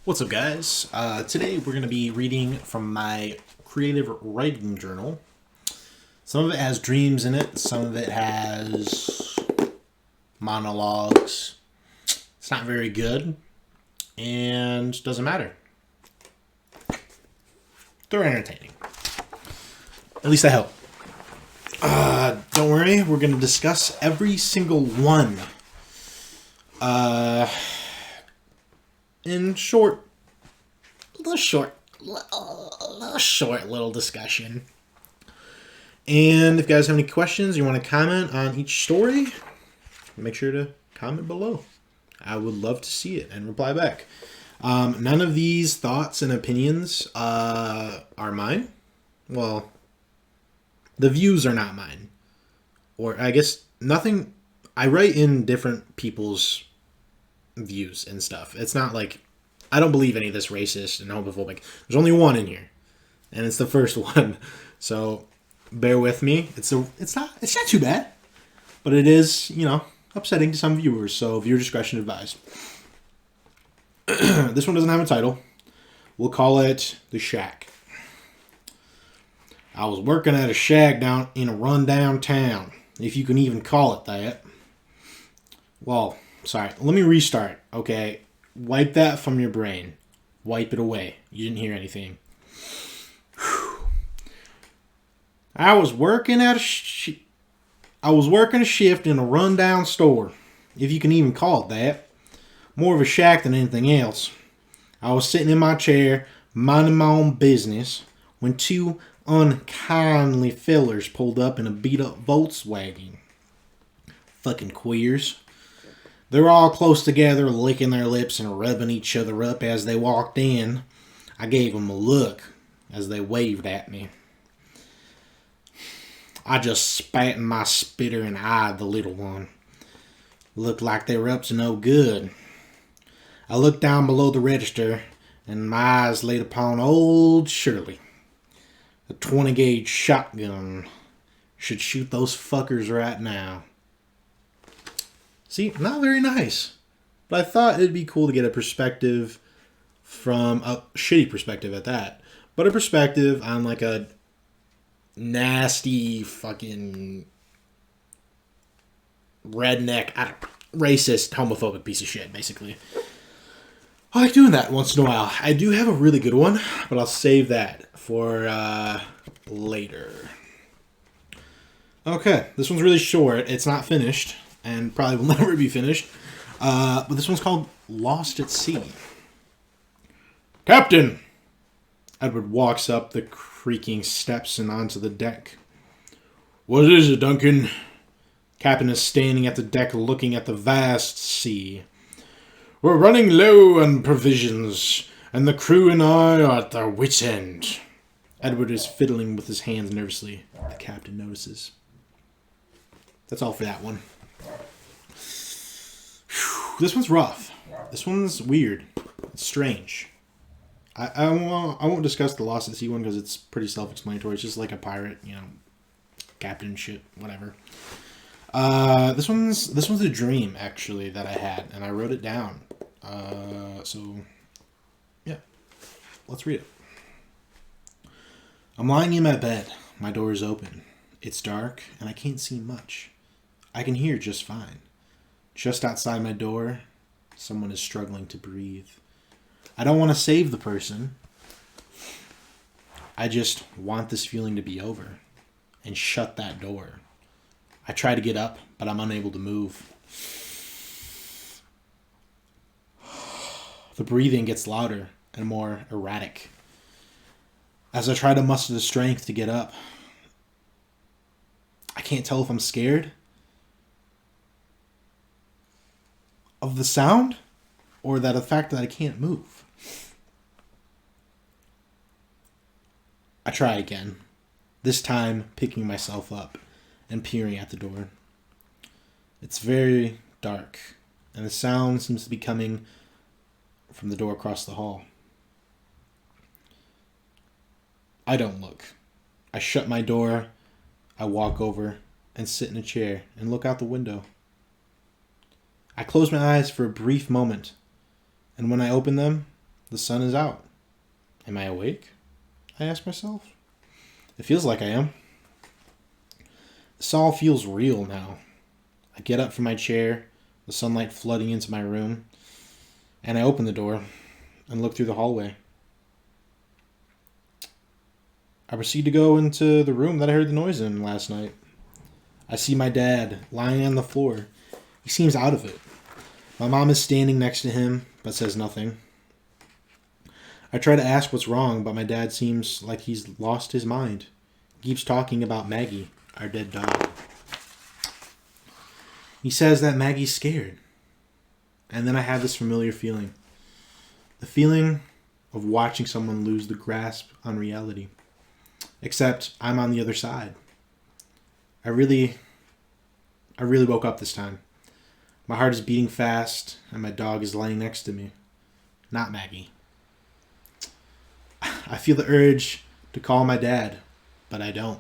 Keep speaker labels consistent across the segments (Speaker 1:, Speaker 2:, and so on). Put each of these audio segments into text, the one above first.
Speaker 1: What's up, guys? Today we're going to be reading from my creative writing journal. Some of it has dreams in it, some of it has monologues. It's not very good, and doesn't matter. They're entertaining. At least I hope. Don't worry, we're going to discuss every single one. In short little discussion. And if you guys have any questions, you want to comment on each story, make sure to comment below. I would love to see it and reply back. None of these thoughts and opinions are mine. Well, the views are not mine. Or I guess nothing. I write in different people's views and stuff. It's not like I don't believe any of this racist and homophobic. There's only one in here, and it's the first one. So bear with me. It's not too bad, but it is, upsetting to some viewers. So viewer discretion advised. This one doesn't have a title. We'll call it The Shack. I was working at a shack down in a rundown town, if you can even call it that. Well, sorry, let me restart, okay? Wipe that from your brain. Wipe it away. You didn't hear anything. Whew. I was working a shift in a rundown store, if you can even call it that. More of a shack than anything else. I was sitting in my chair, minding my own business, when two unkindly fellers pulled up in a beat-up Volkswagen. Fucking queers. They were all close together, licking their lips and rubbing each other up as they walked in. I gave them a look as they waved at me. I just spat in my spitter and eyed the little one. Looked like they were up to no good. I looked down below the register, and my eyes laid upon old Shirley. A 20-gauge shotgun should shoot those fuckers right now. See, not very nice. But I thought it'd be cool to get a perspective from a shitty perspective at that. But a perspective on like a nasty fucking redneck, racist, homophobic piece of shit, basically. I like doing that once in a while. I do have a really good one, but I'll save that for later. Okay, this one's really short. It's not finished, and probably will never be finished. But this one's called Lost at Sea. Captain! Edward walks up the creaking steps and onto the deck. What is it, Duncan? Captain is standing at the deck looking at the vast sea. We're running low on provisions, and the crew and I are at our wits' end. Edward is fiddling with his hands nervously. The captain notices. That's all for that one. This one's rough. This one's weird. It's strange. I won't discuss the Lost at Sea one because it's pretty self-explanatory. It's just like a pirate, captain shit, whatever. This one's a dream actually that I had, and I wrote it down. So yeah, let's read it. I'm lying in my bed. My door is open. It's dark, and I can't see much. I can hear just fine. Just outside my door, someone is struggling to breathe. I don't want to save the person. I just want this feeling to be over and shut that door. I try to get up, but I'm unable to move. The breathing gets louder and more erratic. As I try to muster the strength to get up, I can't tell if I'm scared of the sound or the fact that I can't move. I try again, this time picking myself up and peering at the door. It's very dark, and the sound seems to be coming from the door across the hall. I don't look. I shut my door, I walk over and sit in a chair and look out the window. I close my eyes for a brief moment, and when I open them, The sun is out. Am I awake? I ask myself. It feels like I am. This all feels real now. I get up from my chair, the sunlight flooding into my room, and I open the door and look through the hallway. I proceed to go into the room that I heard the noise in last night. I see my dad lying on the floor. He seems out of it. My mom is standing next to him, but says nothing. I try to ask what's wrong, but my dad seems like he's lost his mind. He keeps talking about Maggie, our dead dog. He says that Maggie's scared. And then I have this familiar feeling. The feeling of watching someone lose the grasp on reality. Except I'm on the other side. I really woke up this time. My heart is beating fast, and my dog is lying next to me. Not Maggie. I feel the urge to call my dad, but I don't.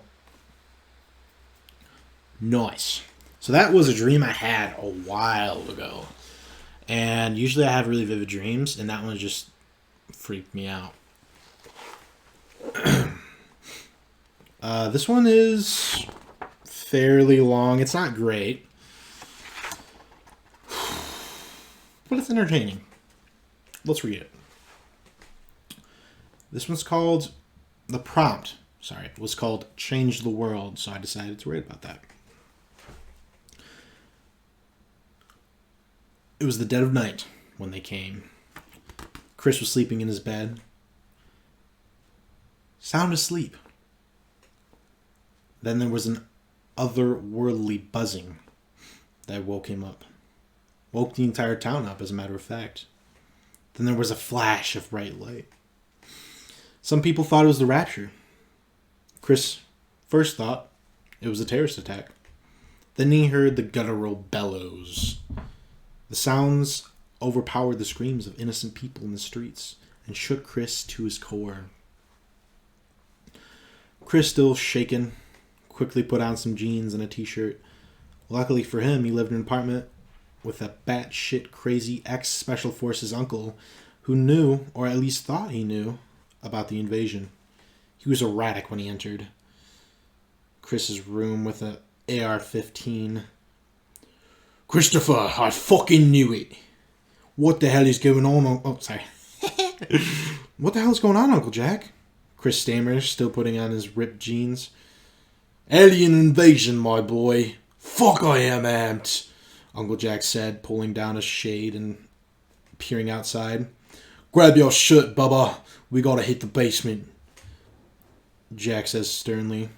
Speaker 1: Nice. So that was a dream I had a while ago. And usually I have really vivid dreams, and that one just freaked me out. This one is fairly long. It's not great, but it's entertaining. Let's read it. This one's called, the prompt, was called Change the World, so I decided to write about that. It was the dead of night when they came. Chris was sleeping in his bed. Sound asleep. Then there was an otherworldly buzzing that woke him up. Woke the entire town up, as a matter of fact. Then there was a flash of bright light. Some people thought it was the rapture. Chris first thought it was a terrorist attack. Then he heard the guttural bellows. The sounds overpowered the screams of innocent people in the streets and shook Chris to his core. Chris, still shaken, quickly put on some jeans and a t-shirt. Luckily for him, he lived in an apartment with a batshit crazy ex-Special Forces uncle who knew, or at least thought he knew, about the invasion. He was erratic when he entered Chris's room with an AR-15. Christopher, I fucking knew it. What the hell is going on? Oh, sorry. What the hell is going on, Uncle Jack? Chris stammers, still putting on his ripped jeans. Alien invasion, my boy. Fuck, I am amped, Uncle Jack said, pulling down a shade and peering outside. Grab your shirt, Bubba. We gotta hit the basement, Jack says sternly,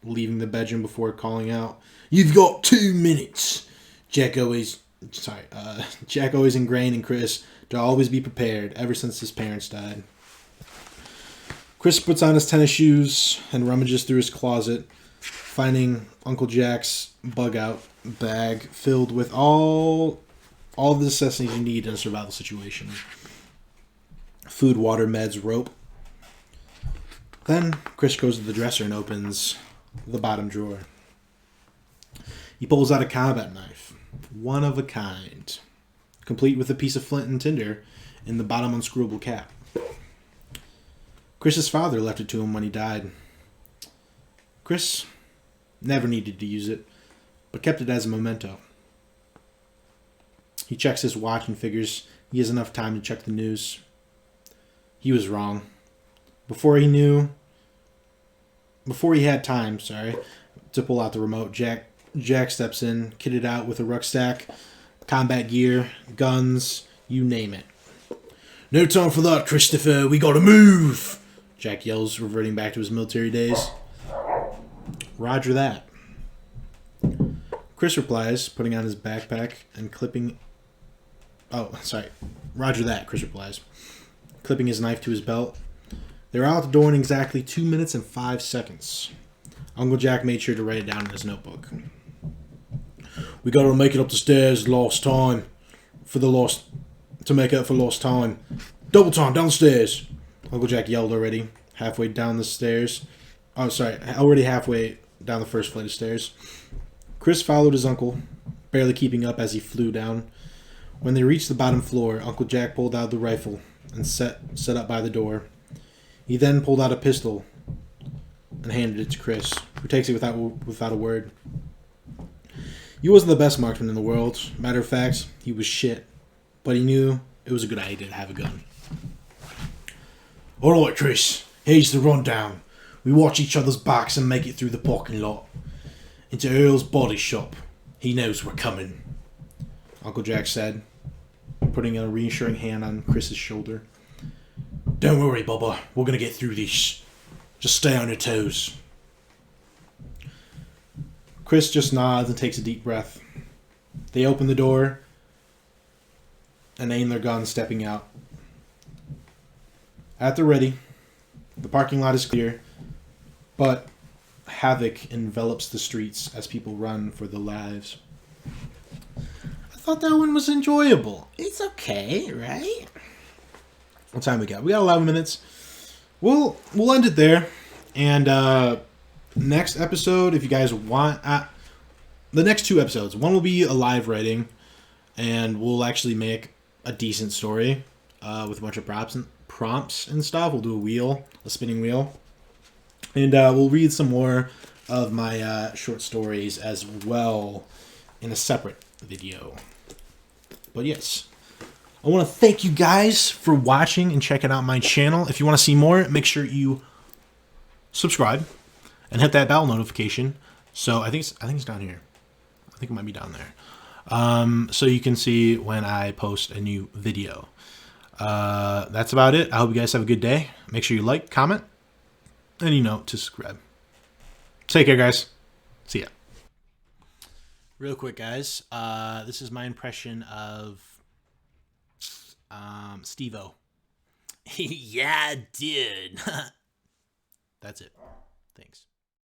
Speaker 1: leaving the bedroom before calling out, You've got 2 minutes. Jack always ingrained in Chris to always be prepared ever since his parents died. Chris puts on his tennis shoes and rummages through his closet, finding Uncle Jack's bug-out bag filled with all the necessities you need in a survival situation. Food, water, meds, rope. Then Chris goes to the dresser and opens the bottom drawer. He pulls out a combat knife, one of a kind, complete with a piece of flint and tinder in the bottom unscrewable cap. Chris's father left it to him when he died. Chris never needed to use it, but kept it as a memento. He checks his watch and figures he has enough time to check the news. He was wrong. Before he had time, to pull out the remote, Jack steps in, kitted out with a rucksack, combat gear, guns, you name it. No time for that, Christopher. We gotta move, Jack yells, reverting back to his military days. Roger that. Chris replies, putting on his backpack and clipping... Roger that, Chris replies, clipping his knife to his belt. They're out the door in exactly 2 minutes and 5 seconds. Uncle Jack made sure to write it down in his notebook. We gotta make it up the stairs, to make up for lost time. Double time, downstairs. Uncle Jack yelled already, halfway down the stairs. Already halfway down the first flight of stairs. Chris followed his uncle, barely keeping up as he flew down. When they reached the bottom floor, Uncle Jack pulled out the rifle and set up by the door. He then pulled out a pistol and handed it to Chris, who takes it without a word. He wasn't the best marksman in the world. Matter of fact, he was shit. But he knew it was a good idea to have a gun. Alright, Chris. Here's the rundown. We watch each other's backs and make it through the parking lot. Into Earl's body shop. He knows we're coming, Uncle Jack said, putting a reassuring hand on Chris's shoulder. Don't worry, Bubba. We're going to get through this. Just stay on your toes. Chris just nods and takes a deep breath. They open the door and aim their guns, stepping out. At the ready, the parking lot is clear, but havoc envelops the streets as people run for their lives. I thought that one was enjoyable. It's okay, right? What time we got? We got 11 minutes. We'll end it there. And next episode, if you guys want, the next 2 episodes, one will be a live writing, and we'll actually make a decent story with a bunch of prompts and stuff. We'll do a spinning wheel, and we'll read some more of my short stories as well in a separate video. But yes, I want to thank you guys for watching and checking out my channel. If you want to see more, make sure you subscribe and hit that bell notification. So I think it's down here. I think it might be down there. So you can see when I post a new video. That's about it. I hope you guys have a good day. Make sure you like, comment, and to subscribe. Take care, guys. See ya. Real quick, guys. This is my impression of Steve-O. Yeah, dude. That's it. Thanks.